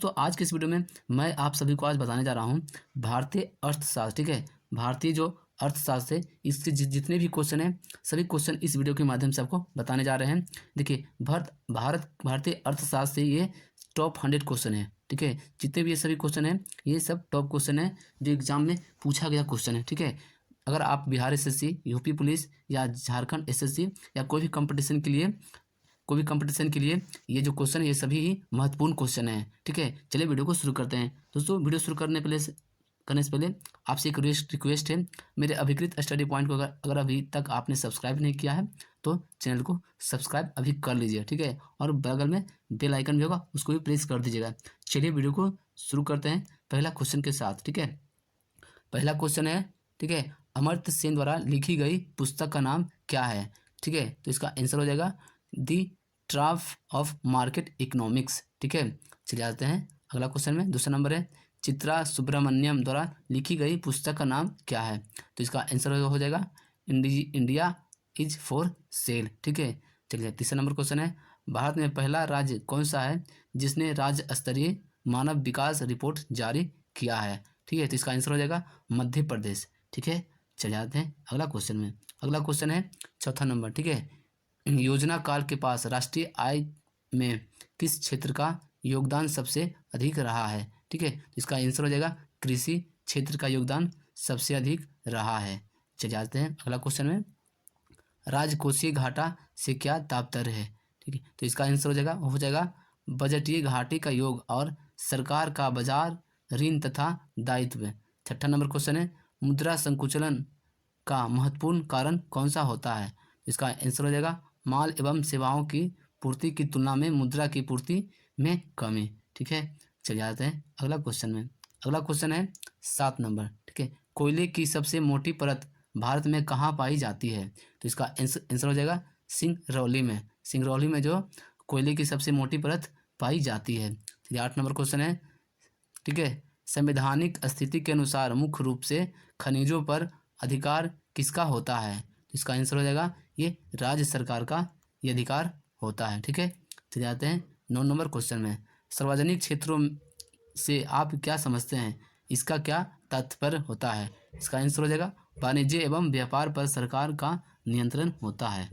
तो आज के इस वीडियो में मैं आप सभी को आज बताने जा रहा हूँ भारतीय अर्थशास्त्र। ठीक है, भारतीय जो अर्थशास्त्र है इसके जितने भी क्वेश्चन हैं सभी क्वेश्चन इस वीडियो के माध्यम से आपको बताने जा रहे हैं। देखिए, भारतीय अर्थशास्त्र से ये टॉप 100 क्वेश्चन है। ठीक है, जितने भी ये सभी क्वेश्चन हैं ये सब टॉप क्वेश्चन है जो एग्जाम में पूछा गया क्वेश्चन है। ठीक है, अगर आप बिहार एसएससी, यूपी पुलिस या झारखंड एसएससी या कोई भी कंपटीशन के लिए ये जो क्वेश्चन है ये सभी ही महत्वपूर्ण क्वेश्चन है। ठीक है, चलिए वीडियो को शुरू करते हैं। दोस्तों, वीडियो शुरू करने से पहले आपसे एक रिक्वेस्ट है, मेरे अभिकृत स्टडी पॉइंट को अगर अभी तक आपने सब्सक्राइब नहीं किया है तो चैनल को सब्सक्राइब अभी कर लीजिए। ठीक है, और बगल में बेल आइकन भी होगा उसको भी प्रेस कर दीजिएगा। चलिए वीडियो को शुरू करते हैं पहला क्वेश्चन के साथ। ठीक है, पहला क्वेश्चन है, ठीक है, अमर्त्य सेन द्वारा लिखी गई पुस्तक का नाम क्या है? ठीक है, तो इसका आंसर हो जाएगा दी ट्राफ ऑफ मार्केट इकोनॉमिक्स। ठीक है, चले जाते हैं अगला क्वेश्चन में। दूसरा नंबर है, चित्रा सुब्रमण्यम द्वारा लिखी गई पुस्तक का नाम क्या है? तो इसका आंसर हो जाएगा इंडिया इज फॉर सेल। ठीक है, चलिए तीसरा नंबर क्वेश्चन है, भारत में पहला राज्य कौन सा है जिसने राज्य स्तरीय मानव विकास रिपोर्ट जारी किया है? ठीक है, तो इसका आंसर हो जाएगा मध्य प्रदेश। ठीक है, चले जाते हैं अगला क्वेश्चन में। अगला क्वेश्चन है चौथा नंबर। ठीक है, योजना काल के पास राष्ट्रीय आय में किस क्षेत्र का योगदान सबसे अधिक रहा है? ठीक है, तो इसका आंसर हो जाएगा कृषि क्षेत्र का योगदान सबसे अधिक रहा है। चले जाते हैं अगला क्वेश्चन में, राजकोषीय घाटा से क्या तात्पर्य है? ठीक है, तो इसका आंसर हो जाएगा बजटीय घाटे का योग और सरकार का बाजार ऋण तथा दायित्व। छठा नंबर क्वेश्चन है, मुद्रा संकुचन का महत्वपूर्ण कारण कौन सा होता है? इसका आंसर हो जाएगा माल एवं सेवाओं की पूर्ति की तुलना में मुद्रा की पूर्ति में कमी। ठीक है, चले जाते हैं अगला क्वेश्चन में। अगला क्वेश्चन है 7 नंबर। ठीक है, कोयले की सबसे मोटी परत भारत में कहाँ पाई जाती है? तो इसका आंसर हो जाएगा सिंगरौली में जो कोयले की सबसे मोटी परत पाई जाती है। चलिए 8 नंबर क्वेश्चन है, ठीक है, संवैधानिक स्थिति के अनुसार मुख्य रूप से खनिजों पर अधिकार किसका होता है? तो इसका आंसर हो जाएगा ये राज्य सरकार का ये अधिकार होता है। ठीक है, चले जाते हैं 9 नंबर क्वेश्चन में, सार्वजनिक क्षेत्रों से आप क्या समझते हैं, इसका क्या तात्पर्य होता है? इसका आंसर हो जाएगा वाणिज्य एवं व्यापार पर सरकार का नियंत्रण होता है।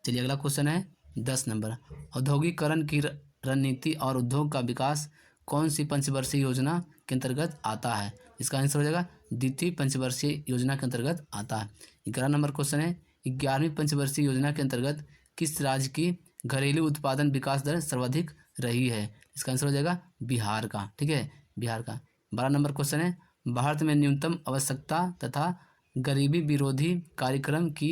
चलिए अगला क्वेश्चन है 10 नंबर, औद्योगिकरण की रणनीति और उद्योग का विकास कौन सी पंचवर्षीय योजना के अंतर्गत आता है? इसका आंसर हो जाएगा द्वितीय पंचवर्षीय योजना के अंतर्गत आता है। 11 नंबर क्वेश्चन है, 11वीं पंचवर्षीय योजना के अंतर्गत किस राज्य की घरेलू उत्पादन विकास दर सर्वाधिक रही है? इसका आंसर हो जाएगा बिहार का। ठीक है, बिहार का। 12 नंबर क्वेश्चन है, भारत में न्यूनतम आवश्यकता तथा गरीबी विरोधी कार्यक्रम की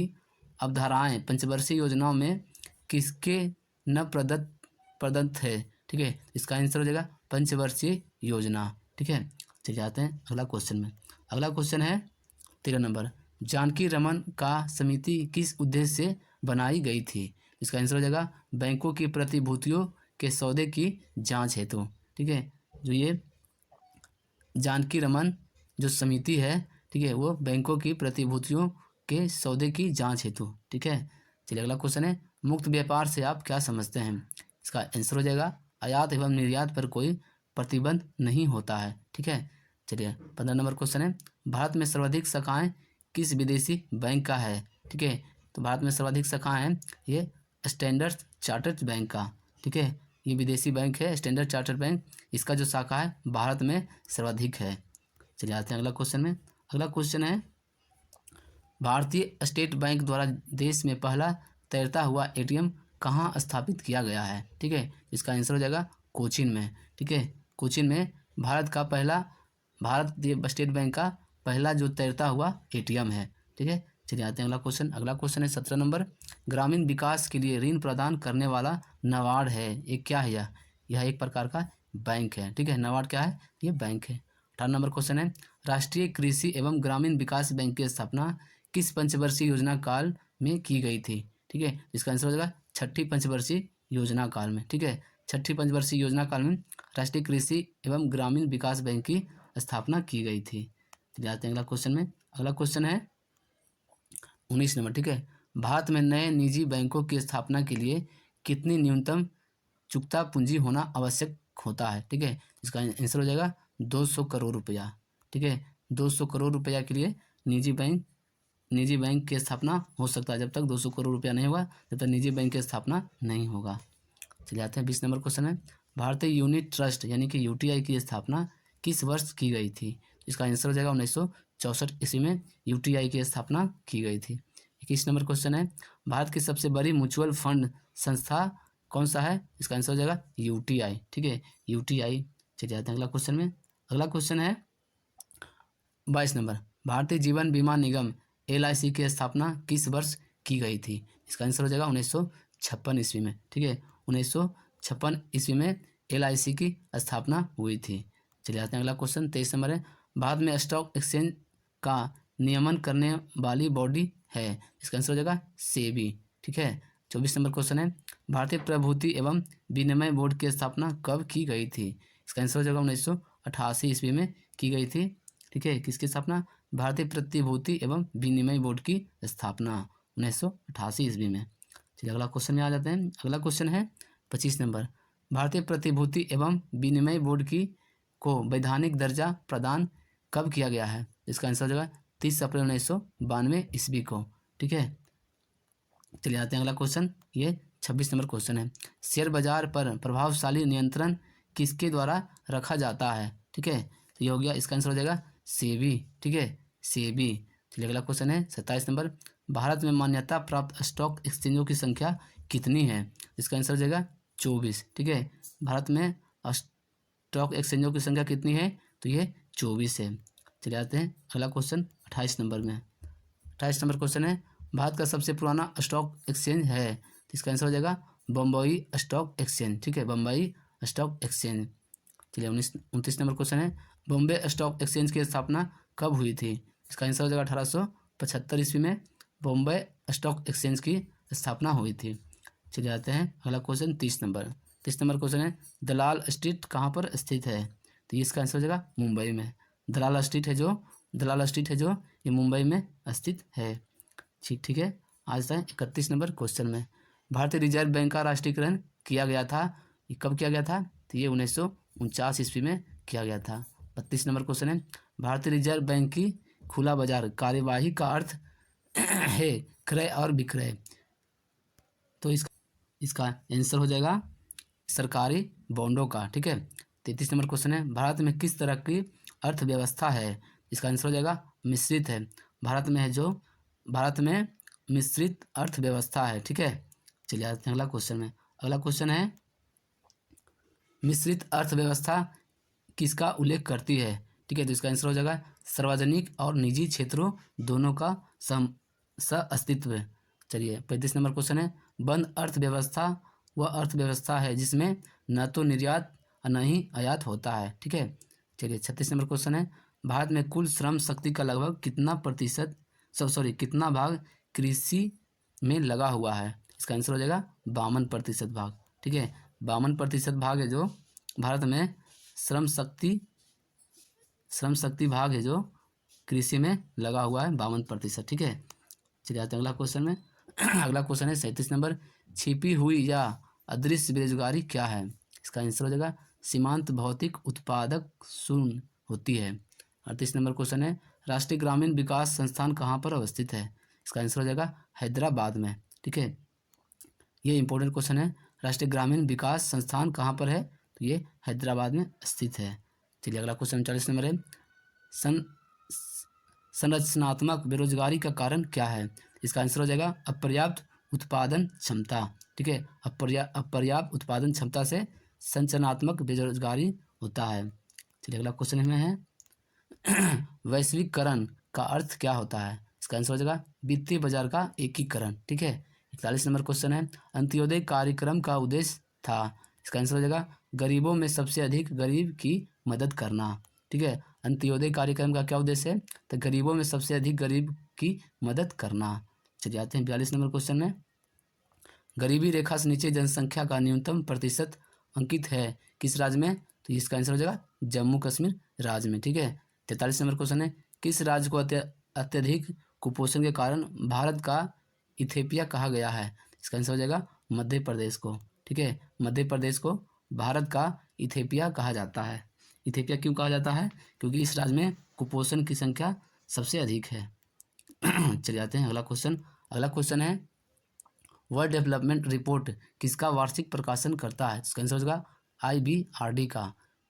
अवधारणाएं पंचवर्षीय योजनाओं में किसके न प्रदत्त है? ठीक है, इसका आंसर हो जाएगा पंचवर्षीय योजना। ठीक है, चलिए जाते हैं अगला क्वेश्चन में। अगला क्वेश्चन है 13 नंबर, जानकी रमन का समिति किस उद्देश्य से बनाई गई थी? इसका आंसर हो जाएगा बैंकों की प्रतिभूतियों के सौदे की जांच हेतु। ठीक है, जो ये जानकी रमन जो समिति है, ठीक है, वो बैंकों की प्रतिभूतियों के सौदे की जांच हेतु। ठीक है, चलिए अगला क्वेश्चन है, मुक्त व्यापार से आप क्या समझते हैं? इसका आंसर हो जाएगा आयात एवं निर्यात पर कोई प्रतिबंध नहीं होता है। ठीक है, चलिए 15 नंबर क्वेश्चन है, भारत में सर्वाधिक शाखाएं किस विदेशी बैंक का है? ठीक है, तो भारत में सर्वाधिक शाखाएं हैं ये स्टैंडर्ड चार्टर्ड बैंक का। ठीक है, ये विदेशी बैंक है स्टैंडर्ड चार्टर्ड बैंक, इसका जो शाखा है भारत में सर्वाधिक है। चलिए आते हैं अगला क्वेश्चन में। अगला क्वेश्चन है, भारतीय स्टेट बैंक द्वारा देश में पहला तैरता हुआ एटीएम कहाँ स्थापित किया गया है? ठीक है, इसका आंसर हो जाएगा कोचीन में। ठीक है, कोचीन में भारतीय स्टेट बैंक का पहला जो तैरता हुआ एटीएम है। ठीक है, चलिए आते हैं अगला क्वेश्चन। अगला क्वेश्चन है 17 नंबर, ग्रामीण विकास के लिए ऋण प्रदान करने वाला नाबार्ड है, ये क्या है? यह एक प्रकार का बैंक है। ठीक है, नाबार्ड क्या है? ये बैंक है। 18 नंबर क्वेश्चन है, राष्ट्रीय कृषि एवं ग्रामीण विकास बैंक की स्थापना किस पंचवर्षीय योजना काल में की गई थी? ठीक है, इसका आंसर हो जाएगा छठी पंचवर्षीय योजना काल में। ठीक है, छठी पंचवर्षीय योजना काल में राष्ट्रीय कृषि एवं ग्रामीण विकास बैंक की स्थापना की गई थी। जाते हैं अगला क्वेश्चन में। अगला क्वेश्चन है 19 नंबर। ठीक है, भारत में नए निजी बैंकों की स्थापना के लिए कितनी न्यूनतम चुकता पूंजी होना आवश्यक होता है, ठीक है। इसका आंसर हो जाएगा 200 करोड़ रुपया, ठीक है। 200 करोड़ रुपया के लिए निजी बैंक की स्थापना हो सकता है। जब तक 200 करोड़ रुपया नहीं होगा तब तक निजी बैंक की स्थापना नहीं होगा। चलिए आते हैं 20 नंबर क्वेश्चन है, भारतीय यूनिट ट्रस्ट यानी कि यूटीआई की स्थापना किस वर्ष की गई थी? इसका आंसर हो जाएगा 1964 ईस्वी में यूटीआई की स्थापना की गई थी। 21 नंबर क्वेश्चन है, भारत की सबसे बड़ी म्यूचुअल फंड संस्था कौन सा है? इसका आंसर हो जाएगा यूटीआई, ठीक है, यूटीआई। चलिए आते हैं अगला क्वेश्चन में। अगला क्वेश्चन है 22 नंबर, भारतीय जीवन बीमा निगम एलआईसी की स्थापना किस वर्ष की गई थी? इसका आंसर हो जाएगा 1956 ईस्वी में, ठीक है। 1956 ईस्वी में एलआईसी की स्थापना हुई थी। चलिए आते हैं अगला क्वेश्चन 23 नंबर है, भारत में स्टॉक एक्सचेंज का नियमन करने वाली बॉडी है? इसका आंसर हो जाएगा सेबी, ठीक है। 24 नंबर क्वेश्चन है, भारतीय प्रतिभूति एवं विनिमय बोर्ड की स्थापना कब की गई थी? इसका आंसर हो जाएगा 1988 ईस्वी में की गई थी, ठीक है। किसकी स्थापना? भारतीय प्रतिभूति एवं विनिमय बोर्ड की स्थापना 1988 ईस्वी में। चलिए अगला क्वेश्चन में आ जाते हैं। अगला क्वेश्चन है 25 नंबर, भारतीय प्रतिभूति एवं विनिमय बोर्ड की को वैधानिक दर्जा प्रदान कब किया गया है? इसका आंसर हो जाएगा 30 अप्रैल 1992 ईस्वी को, ठीक है। चलिए आते हैं अगला क्वेश्चन, ये 26 नंबर क्वेश्चन है, शेयर बाजार पर प्रभावशाली नियंत्रण किसके द्वारा रखा जाता है? ठीक है, तो ये हो गया, इसका आंसर हो जाएगा सेबी, ठीक है, सेबी। चलिए अगला क्वेश्चन है 27 नंबर, भारत में मान्यता प्राप्त स्टॉक एक्सचेंजों की संख्या कितनी है? इसका आंसर हो जाएगा 24, ठीक है। भारत में स्टॉक एक्सचेंजों की संख्या कितनी है? तो ये 24 है। चलिए आते हैं अगला क्वेश्चन 28 नंबर में। 28 नंबर क्वेश्चन है, भारत का सबसे पुराना स्टॉक एक्सचेंज है? तो इसका आंसर हो जाएगा बम्बई स्टॉक एक्सचेंज, ठीक है, बम्बई स्टॉक एक्सचेंज। चलिए 29 नंबर क्वेश्चन है, बॉम्बे स्टॉक एक्सचेंज की स्थापना कब हुई थी? इसका आंसर हो जाएगा 1875 ईस्वी में बॉम्बे स्टॉक एक्सचेंज की स्थापना हुई थी। चलिए आते हैं अगला क्वेश्चन 30 नंबर। 30 नंबर क्वेश्चन है, दलाल स्ट्रीट कहाँ पर स्थित है? तो इसका आंसर हो जाएगा मुंबई में। दलाल स्ट्रीट है जो ये मुंबई में स्थित है। ठीक है। आज है 31 नंबर क्वेश्चन में, भारतीय रिजर्व बैंक का राष्ट्रीयकरण किया गया था, ये कब किया गया था? तो ये 1949 ईस्वी में किया गया था। 32 नंबर क्वेश्चन है, भारतीय रिजर्व बैंक की खुला बाजार कार्यवाही का अर्थ है क्रय और विक्रय, तो इसका आंसर हो जाएगा सरकारी बॉन्डों का, ठीक है। 33 नंबर क्वेश्चन है, भारत में किस तरह की अर्थव्यवस्था है? इसका आंसर हो जाएगा मिश्रित है। भारत में मिश्रित अर्थव्यवस्था है, ठीक है। चलिए आते हैं अगला क्वेश्चन में। अगला क्वेश्चन है, मिश्रित अर्थव्यवस्था किसका उल्लेख करती है? ठीक है, तो इसका आंसर हो जाएगा सार्वजनिक और निजी क्षेत्रों दोनों का अस्तित्व। चलिए 35 नंबर क्वेश्चन है, बंद अर्थव्यवस्था वह अर्थव्यवस्था है जिसमें न तो निर्यात और न ही आयात होता है, ठीक है। चलिए 36 नंबर क्वेश्चन है, भारत में कुल श्रम शक्ति का लगभग कितना भाग कृषि में लगा हुआ है? इसका आंसर हो जाएगा 52% भाग, ठीक है। 52% भाग है जो भारत में श्रम शक्ति भाग है जो कृषि में लगा हुआ है 52%, ठीक है। चलिए आते हैं अगला क्वेश्चन में। अगला क्वेश्चन है 37 नंबर, छिपी हुई या अदृश्य बेरोजगारी क्या है? इसका आंसर हो जाएगा सीमांत भौतिक उत्पादक शून्य होती है। 38 नंबर क्वेश्चन है, राष्ट्रीय ग्रामीण विकास संस्थान कहाँ पर अवस्थित है? इसका आंसर हो जाएगा हैदराबाद में, ठीक है। ये इंपॉर्टेंट क्वेश्चन है, राष्ट्रीय ग्रामीण विकास संस्थान कहाँ पर है? तो ये हैदराबाद में स्थित है। चलिए अगला क्वेश्चन 40 नंबर है, संरचनात्मक बेरोजगारी का कारण क्या है? इसका आंसर हो जाएगा अपर्याप्त उत्पादन क्षमता, ठीक है। अपर्याप्त उत्पादन क्षमता से संरचनात्मक बेरोजगारी होता है। चलिए अगला क्वेश्चन में है, वैश्वीकरण का अर्थ क्या होता है? इसका आंसर हो जाएगा वित्तीय बाजार का एकीकरण, ठीक है। 41 नंबर क्वेश्चन है, अंत्योदय कार्यक्रम का उद्देश्य था? इसका आंसर हो जाएगा गरीबों में सबसे अधिक गरीब की मदद करना, ठीक है। अंत्योदय कार्यक्रम का क्या उद्देश्य है? तो गरीबों में सबसे अधिक गरीब की मदद करना। चलिए आते हैं 42 नंबर क्वेश्चन में, गरीबी रेखा से नीचे जनसंख्या का न्यूनतम प्रतिशत अंकित है किस राज्य में? तो इसका आंसर हो जाएगा जम्मू कश्मीर राज्य में, ठीक है। 43 नंबर क्वेश्चन है, किस राज्य को अत्यधिक कुपोषण के कारण भारत का इथियोपिया कहा गया है? इसका आंसर हो जाएगा मध्य प्रदेश को, ठीक है। मध्य प्रदेश को भारत का इथियोपिया कहा जाता है। इथियोपिया क्यों कहा जाता है? क्योंकि इस राज्य में कुपोषण की संख्या सबसे अधिक है। चले जाते हैं अगला क्वेश्चन। अगला क्वेश्चन है वर्ल्ड डेवलपमेंट रिपोर्ट किसका वार्षिक प्रकाशन करता है? इसका आंसर हो जाएगा IBRD का।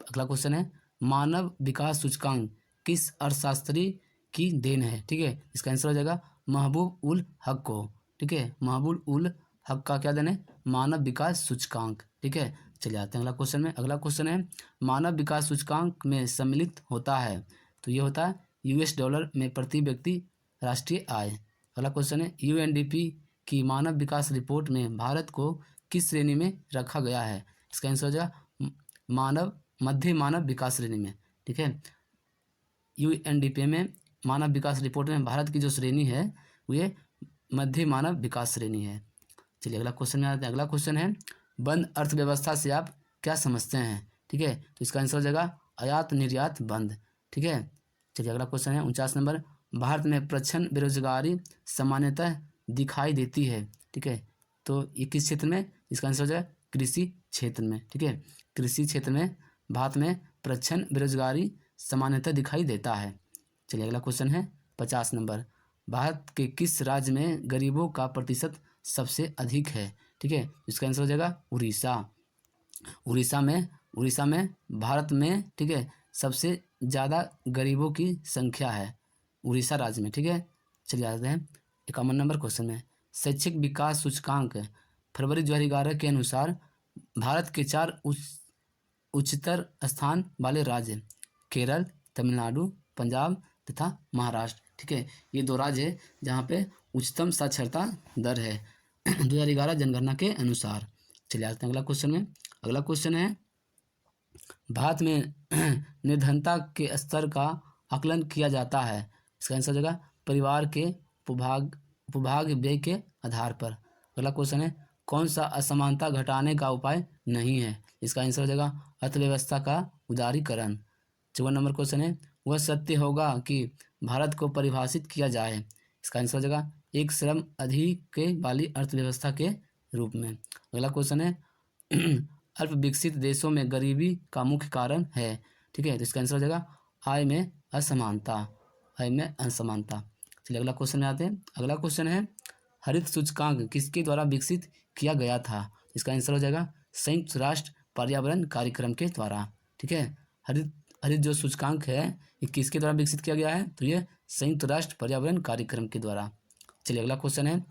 अगला क्वेश्चन है मानव विकास सूचकांक किस अर्थशास्त्री की देन है? ठीक है, इसका आंसर हो जाएगा महबूब उल हक को। ठीक है, महबूब उल हक का क्या देन है? मानव विकास सूचकांक। ठीक है, चले आते हैं अगला क्वेश्चन में। अगला क्वेश्चन है मानव विकास सूचकांक में सम्मिलित होता है, तो ये होता है $, में प्रति व्यक्ति राष्ट्रीय आय। अगला क्वेश्चन है UNDP की मानव विकास रिपोर्ट में भारत को किस श्रेणी में रखा गया है? इसका आंसर हो जाएगा मध्य मानव विकास श्रेणी में। ठीक है, UNDP में मानव विकास रिपोर्ट में भारत की जो श्रेणी है वो ये मध्य मानव विकास श्रेणी है। चलिए अगला क्वेश्चन में आते हैं। अगला क्वेश्चन है बंद अर्थव्यवस्था से आप क्या समझते हैं? ठीक है, तो इसका आंसर हो जाएगा आयात निर्यात बंद। ठीक है, चलिए अगला क्वेश्चन है 49 नंबर भारत में प्रच्छन्न बेरोजगारी सामान्यतः दिखाई देती है। ठीक है, तो ये किस क्षेत्र में? इसका आंसर हो जाएगा कृषि क्षेत्र में। ठीक है, कृषि क्षेत्र में भारत में प्रच्छन्न बेरोजगारी सामान्यतः दिखाई देता है। चलिए अगला क्वेश्चन है 50 नंबर भारत के किस राज्य में गरीबों का प्रतिशत सबसे अधिक है? ठीक है, इसका आंसर हो जाएगा उड़ीसा। उड़ीसा में भारत में, ठीक है, सबसे ज़्यादा गरीबों की संख्या है उड़ीसा राज्य में। ठीक है, चलिए आते हैं 51 नंबर क्वेश्चन में शैक्षिक विकास सूचकांक फरवरी 2011 के अनुसार भारत के 4 उच्चतर स्थान वाले राज्य केरल, तमिलनाडु, पंजाब तथा महाराष्ट्र। ठीक है, ये 2 राज्य है जहाँ पे उच्चतम साक्षरता दर है 2011 जनगणना के अनुसार। चलिए आते हैं अगला क्वेश्चन में। अगला क्वेश्चन है भारत में निर्धनता के स्तर का आकलन किया जाता है। इसका आंसर हो जाएगा परिवार के उपभोग व्यय के आधार पर। अगला क्वेश्चन है कौन सा असमानता घटाने का उपाय नहीं है? इसका आंसर हो जाएगा अर्थव्यवस्था का उदारीकरण। 54 नंबर क्वेश्चन है वह सत्य होगा कि भारत को परिभाषित किया जाए? इसका आंसर हो जाएगा एक श्रम अधिक वाली अर्थव्यवस्था के रूप में। अगला क्वेश्चन है अल्प विकसित देशों में गरीबी का मुख्य कारण है। ठीक है, तो इसका आंसर हो जाएगा आय में असमानता। चलिए अगला क्वेश्चन में आते हैं। अगला क्वेश्चन है हरित सूचकांक किसके द्वारा विकसित किया गया था? इसका आंसर हो जाएगा संयुक्त राष्ट्र पर्यावरण कार्यक्रम के द्वारा। ठीक है, हरित जो सूचकांक है ये किसके द्वारा विकसित किया गया है? तो ये संयुक्त राष्ट्र पर्यावरण कार्यक्रम के द्वारा। चलिए अगला क्वेश्चन है,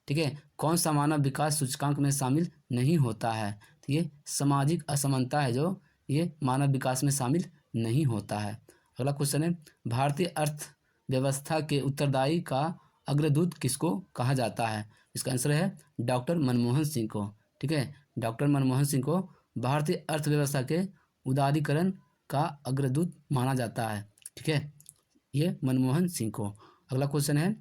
ठीक है, कौन सा मानव विकास सूचकांक में शामिल नहीं होता है? तो ये सामाजिक असमानता है जो ये मानव विकास में शामिल नहीं होता है। अगला क्वेश्चन है भारतीय अर्थव्यवस्था के उत्तरदायी का अग्रदूत किसको कहा जाता है? इसका आंसर है डॉक्टर मनमोहन सिंह को। ठीक है, डॉक्टर मनमोहन सिंह को भारतीय अर्थव्यवस्था के उदारीकरण का अग्रदूत माना जाता है। ठीक है, ये मनमोहन सिंह को। अगला क्वेश्चन है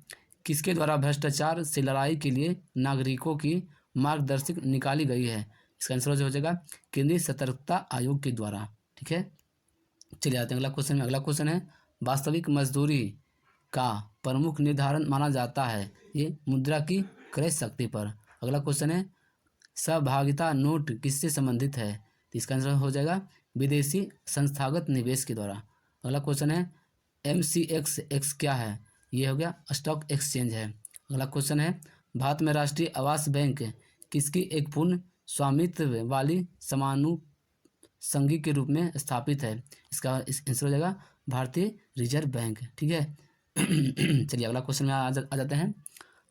किसके द्वारा भ्रष्टाचार से लड़ाई के लिए नागरिकों की मार्गदर्शिका निकाली गई है? इसका आंसर हो जाएगा केंद्रीय सतर्कता आयोग के द्वारा। ठीक है, चलिए आते हैं अगला क्वेश्चन में। अगला क्वेश्चन है वास्तविक मजदूरी का प्रमुख निर्धारण माना जाता है ये मुद्रा की क्रय शक्ति पर। अगला क्वेश्चन है सहभागिता नोट किससे संबंधित है? तो इसका आंसर हो जाएगा विदेशी संस्थागत निवेश के द्वारा। अगला क्वेश्चन है MCX क्या है? ये हो गया स्टॉक एक्सचेंज है। अगला क्वेश्चन है भारत में राष्ट्रीय आवास बैंक किसकी एक पूर्ण स्वामित्व वाली समानुषंगी के रूप में स्थापित है? इसका आंसर हो जाएगा भारतीय रिजर्व बैंक। ठीक है, चलिए अगला क्वेश्चन में आ जाते हैं।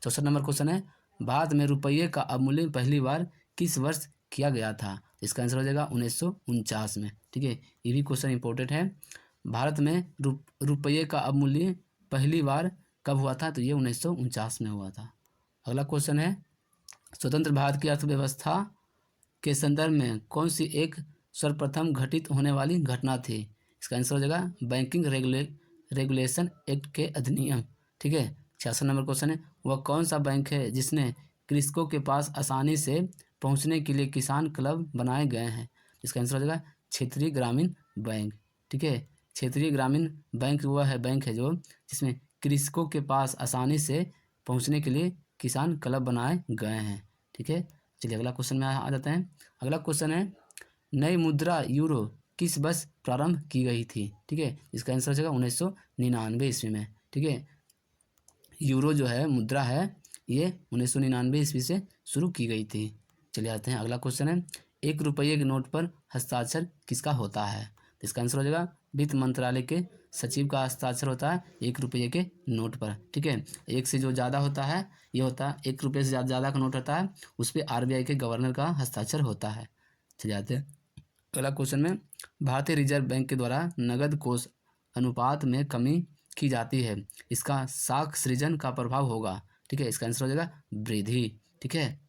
64 नंबर क्वेश्चन है भारत में रुपये का अवमूल्यन पहली बार किस वर्ष किया गया था? इसका आंसर हो जाएगा 1949 में। ठीक है, ये भी क्वेश्चन इंपॉर्टेंट है। भारत में रुपये का अवमूल्यन पहली बार कब हुआ था? तो ये 1949 में हुआ था। अगला क्वेश्चन है स्वतंत्र भारत की अर्थव्यवस्था के संदर्भ में कौन सी एक सर्वप्रथम घटित होने वाली घटना थी? इसका आंसर हो जाएगा बैंकिंग रेगुलेशन एक्ट के अधिनियम। ठीक है, 66 नंबर क्वेश्चन है वह कौन सा बैंक है जिसने कृषकों के पास आसानी से पहुंचने के लिए किसान क्लब बनाए गए हैं? इसका आंसर हो जाएगा क्षेत्रीय ग्रामीण बैंक। ठीक है, क्षेत्रीय ग्रामीण बैंक वह बैंक है जो जिसमें कृषकों के पास आसानी से पहुंचने के लिए किसान क्लब बनाए गए हैं। ठीक है, चलिए अगला क्वेश्चन में आ जाते हैं। अगला क्वेश्चन है नई मुद्रा यूरो किस वर्ष प्रारंभ की गई थी? ठीक है, इसका आंसर हो जाएगा 1999 ईस्वी में। ठीक है, यूरो जो है मुद्रा है ये 1999 ईस्वी से शुरू की गई थी। चले आते हैं, अगला क्वेश्चन है, 1 रुपये के नोट पर हस्ताक्षर किसका होता है? तो इसका आंसर हो जाएगा वित्त मंत्रालय के सचिव का हस्ताक्षर होता है 1 रुपये के नोट पर। ठीक है, एक से जो ज़्यादा होता है ये होता है 1 रुपये से ज़्यादा का नोट होता है उस पर RBI के गवर्नर का हस्ताक्षर होता है। चले जाते हैं अगला क्वेश्चन में, भारतीय रिजर्व बैंक के द्वारा नगद कोष अनुपात में कमी की जाती है, इसका साख सृजन का प्रभाव होगा। ठीक है, इसका आंसर हो जाएगा वृद्धि। ठीक है,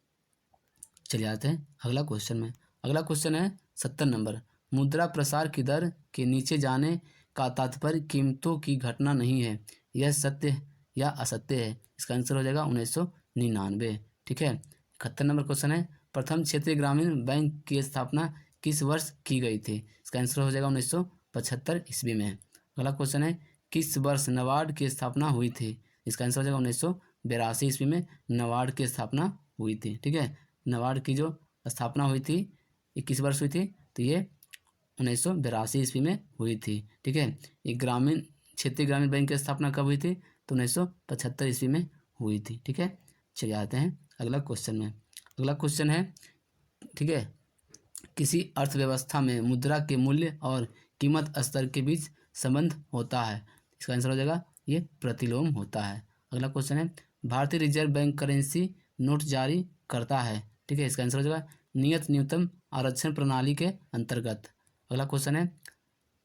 चलिए आते हैं अगला क्वेश्चन में। अगला क्वेश्चन है 70 नंबर, मुद्रा प्रसार की दर के नीचे जाने का तात्पर्य कीमतों की घटना नहीं है, यह सत्य या असत्य है? इसका आंसर हो जाएगा 1999। ठीक है, 71 नंबर क्वेश्चन है, प्रथम क्षेत्रीय ग्रामीण बैंक की स्थापना किस वर्ष की गई थी? इसका आंसर हो जाएगा 1975 ईस्वी में। अगला क्वेश्चन है, किस वर्ष नाबार्ड की स्थापना हुई थी? इसका आंसर हो जाएगा 1982 ईस्वी में नाबार्ड की स्थापना हुई थी। ठीक है, नाबार्ड की जो स्थापना हुई थी ये किस वर्ष हुई थी? तो ये 1982 ईस्वी में हुई थी। ठीक है, ये क्षेत्रीय ग्रामीण बैंक की स्थापना कब हुई थी? तो 1975 ईस्वी में हुई थी। ठीक है, चलिए आते हैं अगला क्वेश्चन में। अगला क्वेश्चन है, ठीक है, किसी अर्थव्यवस्था में मुद्रा के मूल्य और कीमत स्तर के बीच संबंध होता है? इसका आंसर हो जाएगा ये प्रतिलोम होता है। अगला क्वेश्चन है, भारतीय रिजर्व बैंक करेंसी नोट जारी करता है। ठीक है, इसका आंसर हो जाएगा नियत न्यूनतम आरक्षण प्रणाली के अंतर्गत। अगला क्वेश्चन है,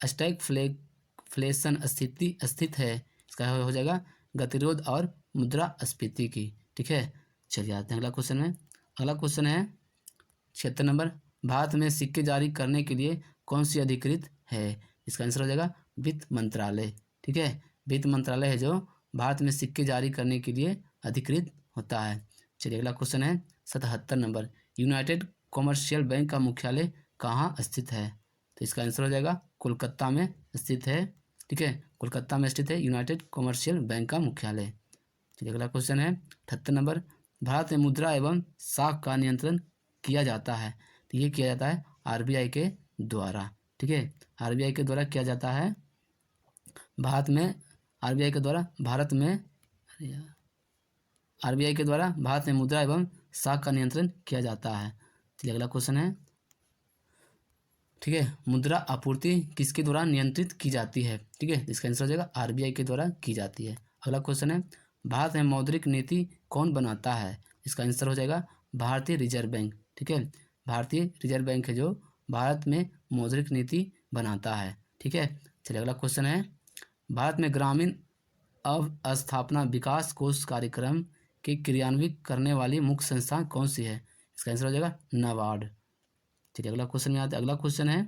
स्टैगफ्लेशन स्थित है, इसका हो जाएगा गतिरोध और मुद्रास्फीति की। ठीक है, चलिए आते हैं अगला क्वेश्चन में। अगला क्वेश्चन है 76 नंबर, भारत में सिक्के जारी करने के लिए कौन सी अधिकृत है? इसका आंसर हो जाएगा वित्त मंत्रालय। ठीक है, वित्त मंत्रालय है जो भारत में सिक्के जारी करने के लिए अधिकृत होता है। चलिए अगला क्वेश्चन है 77 नंबर, यूनाइटेड कॉमर्शियल बैंक का मुख्यालय कहाँ स्थित है? तो इसका आंसर हो जाएगा कोलकाता में स्थित है। ठीक है, कोलकाता में स्थित है यूनाइटेड कॉमर्शियल बैंक का मुख्यालय। चलिए अगला क्वेश्चन है 78 नंबर, भारत में मुद्रा एवं साख का नियंत्रण किया जाता है, तो ये किया जाता है RBI के द्वारा। ठीक है, RBI के द्वारा किया जाता है भारत में, RBI के द्वारा भारत में RBI के द्वारा भारत में मुद्रा एवं साख का नियंत्रण किया जाता है। चलिए अगला क्वेश्चन है, ठीक है, मुद्रा आपूर्ति किसके द्वारा नियंत्रित की जाती है? ठीक है, इसका आंसर हो जाएगा RBI के द्वारा की जाती है। अगला क्वेश्चन है, भारत में मौद्रिक नीति कौन बनाता है? इसका आंसर हो जाएगा भारतीय रिजर्व बैंक। ठीक है, भारतीय रिजर्व बैंक है जो भारत में मौद्रिक नीति बनाता है। ठीक है, चलिए अगला क्वेश्चन है, भारत में ग्रामीण अवस्थापना विकास कोष कार्यक्रम के क्रियान्वित करने वाली मुख्य संस्था कौन सी है? इसका आंसर हो जाएगा नाबार्ड। चलिए अगला क्वेश्चन में आते हैं। अगला क्वेश्चन है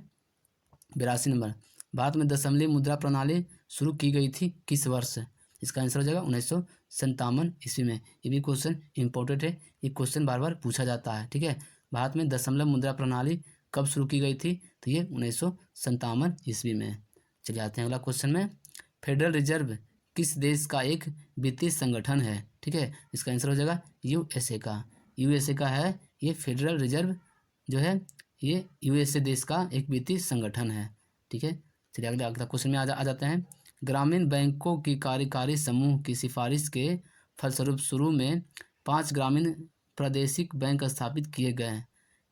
82 नंबर, भारत में दशमलवी मुद्रा प्रणाली शुरू की गई थी किस वर्ष? इसका आंसर हो जाएगा 1957 ईस्वी में। ये भी क्वेश्चन इंपॉर्टेंट है, ये क्वेश्चन बार बार पूछा जाता है। ठीक है, भारत में दशमलव मुद्रा प्रणाली कब शुरू की गई थी? तो ये 1957 ईस्वी में। चलिए आते हैं अगला क्वेश्चन में, फेडरल रिजर्व किस देश का एक वित्तीय संगठन है? ठीक है, इसका आंसर हो जाएगा USA का। USA का है ये फेडरल रिजर्व जो है, ये USA देश का एक वित्तीय संगठन है। ठीक है, चलिए अगला क्वेश्चन में आ जाते हैं, ग्रामीण बैंकों की कार्यकारी समूह की सिफारिश के फलस्वरूप शुरू में 5 ग्रामीण प्रादेशिक बैंक स्थापित किए गए।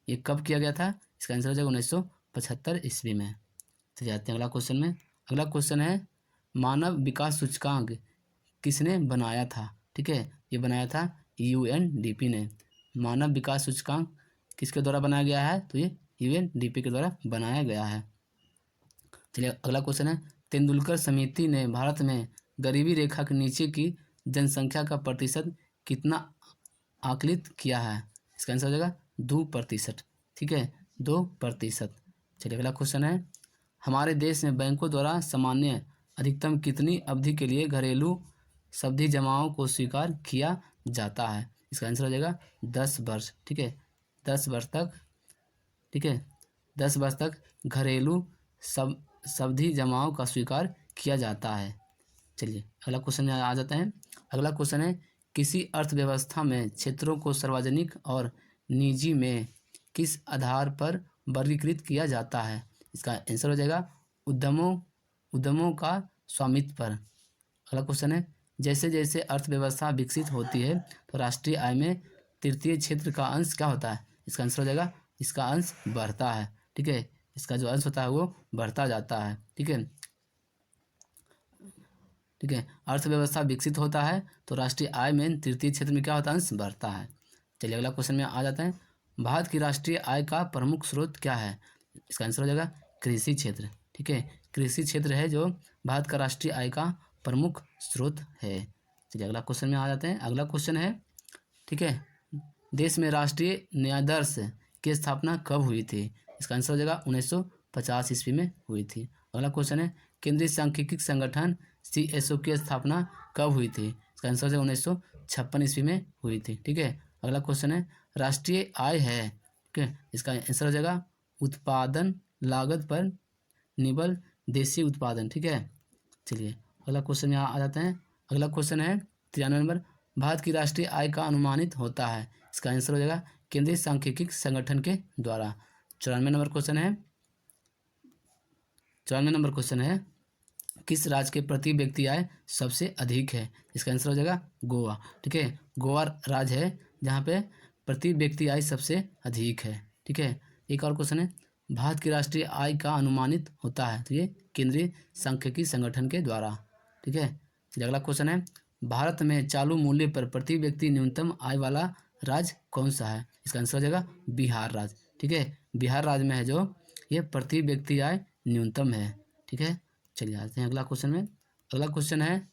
ये कब किया गया था? इसका आंसर हो जाएगा 1975 ईस्वी में। तो जाते हैं अगला क्वेश्चन में। अगला क्वेश्चन है, मानव विकास सूचकांक किसने बनाया था? ठीक है, ये बनाया था UNDP ने। मानव विकास सूचकांक किसके द्वारा बनाया गया है? तो ये UNDP के द्वारा बनाया गया है। चलिए अगला क्वेश्चन है, तेंदुलकर समिति ने भारत में गरीबी रेखा के नीचे की जनसंख्या का प्रतिशत कितना आकलित किया है? इसका आंसर हो जाएगा 2%। ठीक है, 2%। चलिए अगला क्वेश्चन है, हमारे देश में बैंकों द्वारा सामान्य अधिकतम कितनी अवधि के लिए घरेलू सावधि जमाओं को स्वीकार किया जाता है? इसका आंसर हो जाएगा 10 वर्ष। ठीक है, 10 वर्ष तक। ठीक है, 10 वर्ष तक घरेलू सावधि जमाओं का स्वीकार किया जाता है। चलिए अगला क्वेश्चन में आ जाते हैं। अगला क्वेश्चन है, किसी अर्थव्यवस्था में क्षेत्रों को सार्वजनिक और निजी में किस आधार पर वर्गीकृत किया जाता है? इसका आंसर हो जाएगा उद्यमों का स्वामित्व पर। अगला क्वेश्चन है, जैसे जैसे अर्थव्यवस्था विकसित होती है तो राष्ट्रीय आय में तृतीय क्षेत्र का अंश क्या होता है? इसका आंसर हो जाएगा, इसका अंश बढ़ता है। ठीक है, इसका जो अंश होता है वो बढ़ता जाता है। ठीक है, ठीक है, अर्थव्यवस्था विकसित होता है तो राष्ट्रीय आय में तृतीय क्षेत्र में क्या होता है? अंश बढ़ता है। चलिए अगला क्वेश्चन में आ जाते हैं, भारत की राष्ट्रीय आय का प्रमुख स्रोत क्या है? इसका आंसर हो जाएगा कृषि क्षेत्र। ठीक है, कृषि क्षेत्र है जो भारत का राष्ट्रीय आय का प्रमुख स्रोत है। चलिए अगला क्वेश्चन में आ जाते हैं। अगला क्वेश्चन है, ठीक है, देश में राष्ट्रीय न्यायाधीश की स्थापना कब हुई थी? इसका आंसर हो जाएगा 1950 ईस्वी में हुई थी। अगला क्वेश्चन है, केंद्रीय सांख्यिकी संगठन CSO की स्थापना कब हुई थी? इसका आंसर हो जाएगा 1956 ईस्वी में हुई थी। ठीक है, अगला क्वेश्चन है, राष्ट्रीय आय है, ठीक है, इसका आंसर हो जाएगा उत्पादन लागत पर निबल देशी उत्पादन। ठीक है, चलिए अगला क्वेश्चन यहाँ आ जाते हैं। अगला क्वेश्चन है 93 नंबर, भारत की राष्ट्रीय आय का अनुमानित होता है? इसका आंसर हो जाएगा केंद्रीय सांख्यिकी संगठन के द्वारा। 94 नंबर क्वेश्चन है, 94 नंबर क्वेश्चन है, किस राज्य के प्रति व्यक्ति आय सबसे अधिक है? इसका आंसर हो जाएगा गोवा। ठीक है, गोवा राज्य है जहाँ पे प्रति व्यक्ति आय सबसे अधिक है। ठीक है, एक और क्वेश्चन है, भारत की राष्ट्रीय आय का अनुमानित होता है तो ये केंद्रीय सांख्यिकी संगठन के द्वारा। ठीक है, चलिए अगला क्वेश्चन है, भारत में चालू मूल्य पर प्रति व्यक्ति न्यूनतम आय वाला राज्य कौन सा है? इसका आंसर हो जाएगा बिहार राज्य। ठीक है, बिहार राज्य में है जो ये प्रति व्यक्ति आय न्यूनतम है। ठीक है, चलिए आते हैं अगला क्वेश्चन में। अगला क्वेश्चन है,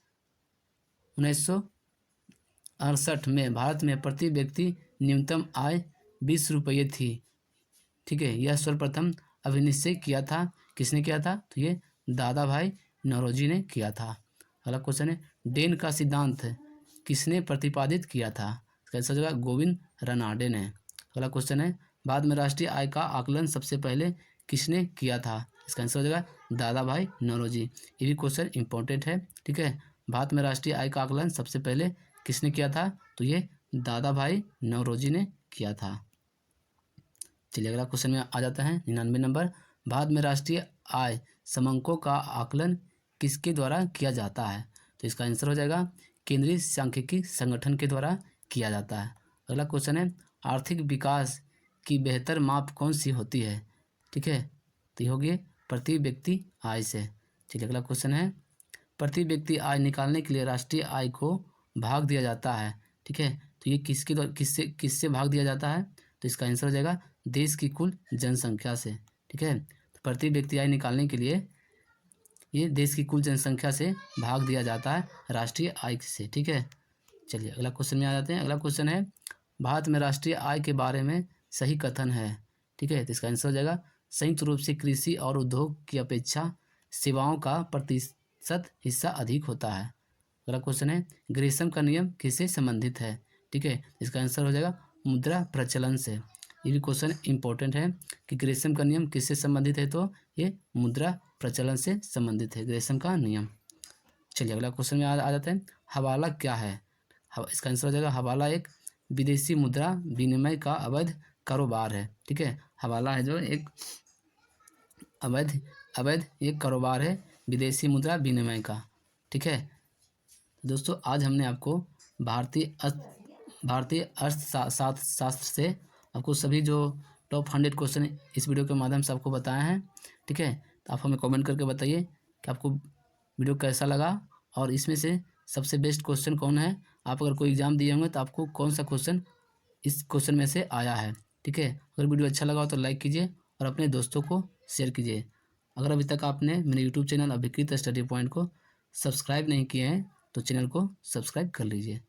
1968 में भारत में प्रति व्यक्ति न्यूनतम आय 20 रुपये थी। ठीक है, यह सर्वप्रथम अभिनिश्चय किया था, किसने किया था? तो ये दादा भाई नौरोजी ने किया था। अगला क्वेश्चन है, डेन का सिद्धांत किसने प्रतिपादित किया था? इसका आंसर हो जाएगा गोविंद रनाडे ने। अगला क्वेश्चन है, भारत में राष्ट्रीय आय का आकलन सबसे पहले किसने किया था? इसका आंसर हो जाएगा दादा भाई नौरोजी। ये भी क्वेश्चन इंपॉर्टेंट है। ठीक है, भारत में राष्ट्रीय आय का आकलन सबसे पहले किसने किया था? तो ये दादा भाई नौरोजी ने किया था। चलिए अगला क्वेश्चन में आ जाता है 99 नंबर, भारत में राष्ट्रीय आय समंकों का आकलन किसके द्वारा किया जाता है? तो इसका आंसर हो जाएगा केंद्रीय सांख्यिकी संगठन के द्वारा किया जाता है। अगला क्वेश्चन है, आर्थिक विकास की बेहतर माप कौन सी होती है? ठीक है, तो ये होगी प्रति व्यक्ति आय से। चलिए अगला क्वेश्चन है, प्रति व्यक्ति आय निकालने के लिए राष्ट्रीय आय को भाग दिया जाता है। ठीक है, तो ये किससे भाग दिया जाता है? तो इसका आंसर हो जाएगा देश की कुल जनसंख्या से। ठीक है, तो प्रति व्यक्ति आय निकालने के लिए ये देश की कुल जनसंख्या से भाग दिया जाता है राष्ट्रीय आय से। ठीक है, चलिए अगला क्वेश्चन में आ जाते हैं। अगला क्वेश्चन है, भारत में राष्ट्रीय आय के बारे में सही कथन है। ठीक है, तो इसका आंसर हो जाएगा संयुक्त रूप से कृषि और उद्योग की अपेक्षा सेवाओं का प्रतिशत हिस्सा अधिक होता है। अगला क्वेश्चन है, ग्रेसम का नियम किससे संबंधित है? ठीक है, इसका आंसर हो जाएगा मुद्रा प्रचलन से। ये भी क्वेश्चन इंपॉर्टेंट है कि ग्रेसम का नियम किससे संबंधित है? तो ये मुद्रा प्रचलन से संबंधित है ग्रेसम का नियम। चलिए अगला क्वेश्चन में आ जाते हैं, हवाला क्या है? इसका आंसर हो जाएगा हवाला एक विदेशी मुद्रा विनिमय का अवैध कारोबार है। ठीक है, हवाला है जो एक अवैध एक कारोबार है विदेशी मुद्रा विनिमय का। ठीक है दोस्तों, आज हमने आपको भारतीय अर्थशास्त्र से आपको सभी जो टॉप 100 क्वेश्चन इस वीडियो के माध्यम से आपको बताए हैं। ठीक है, तो आप हमें कमेंट करके बताइए कि आपको वीडियो कैसा लगा और इसमें से सबसे बेस्ट क्वेश्चन कौन है। आप अगर कोई एग्ज़ाम दिए होंगे तो आपको कौन सा क्वेश्चन इस क्वेश्चन में से आया है। ठीक है, अगर वीडियो अच्छा लगा हो तो लाइक कीजिए और अपने दोस्तों को शेयर कीजिए। अगर अभी तक आपने मेरे यूट्यूब चैनल अभिकृत स्टडी पॉइंट को सब्सक्राइब नहीं किए हैं तो चैनल को सब्सक्राइब कर लीजिए।